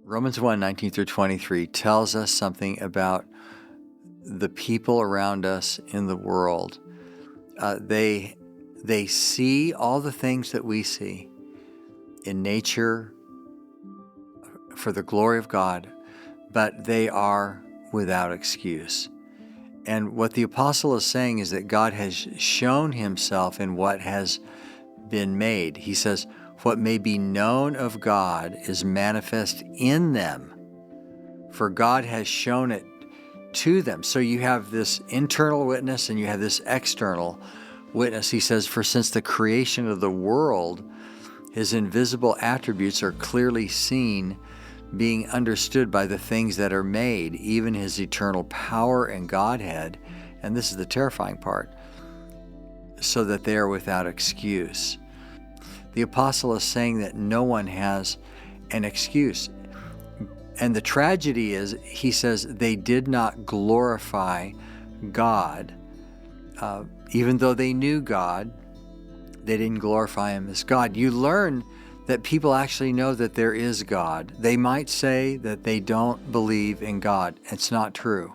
Romans 1:19 through 23 tells us something about the people around us in the world. They see all the things that we see in nature for the glory of God, but they are without excuse. And what the apostle is saying is that God has shown himself in what has been made. He says, what may be known of God is manifest in them, for God has shown it to them. So you have this internal witness and you have this external witness. He says, for since the creation of the world, his invisible attributes are clearly seen, being understood by the things that are made, even his eternal power and Godhead. And this is the terrifying part, so that they are without excuse. The apostle is saying that no one has an excuse. And the tragedy is, he says, they did not glorify God. Even though they knew God, they didn't glorify him as God. You learn that people actually know that there is God. They might say that they don't believe in God. It's not true.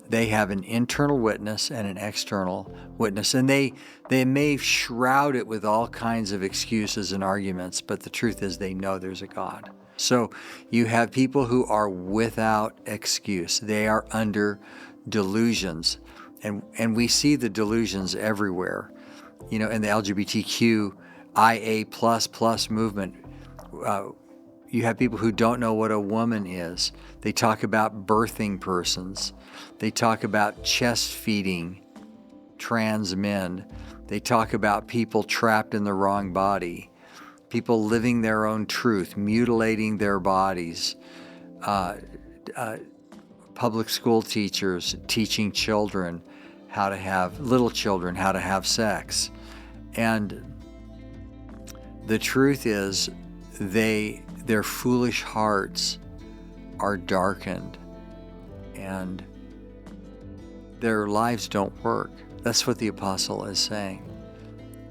They have an internal witness and an external witness, and they may shroud it with all kinds of excuses and arguments, but the truth is they know there's a God. So you have people who are without excuse. They are under delusions, and we see the delusions everywhere. You know, in the LGBTQIA++ movement, you have people who don't know what a woman is. They talk about birthing persons. They talk about chest feeding trans men. They talk about people trapped in the wrong body, people living their own truth, mutilating their bodies, public school teachers teaching little children how to have sex. And the truth is, their foolish hearts are darkened and their lives don't work. That's what the apostle is saying.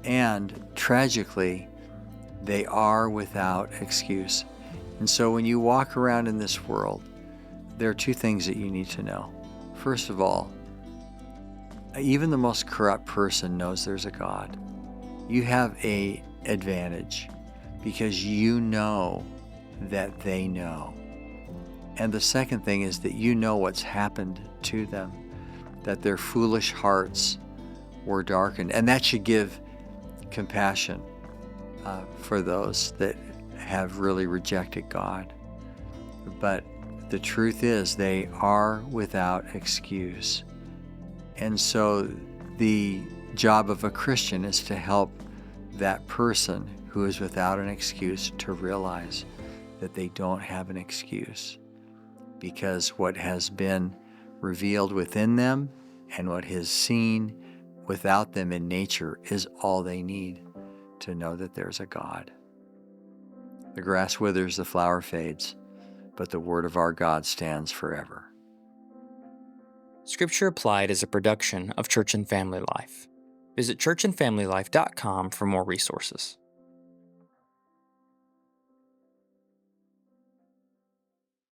And tragically, they are without excuse. And so when you walk around in this world, there are two things that you need to know. First of all, even the most corrupt person knows there's a God. You have an advantage because you know that they know. And the second thing is that you know what's happened to them, that their foolish hearts were darkened. And that should give compassion for those that have really rejected God. But the truth is they are without excuse. And so the job of a Christian is to help that person who is without an excuse to realize that they don't have an excuse, because what has been revealed within them and what is seen without them in nature is all they need to know that there's a God. The grass withers, the flower fades, but the word of our God stands forever. Scripture Applied is a production of Church and Family Life. Visit churchandfamilylife.com for more resources.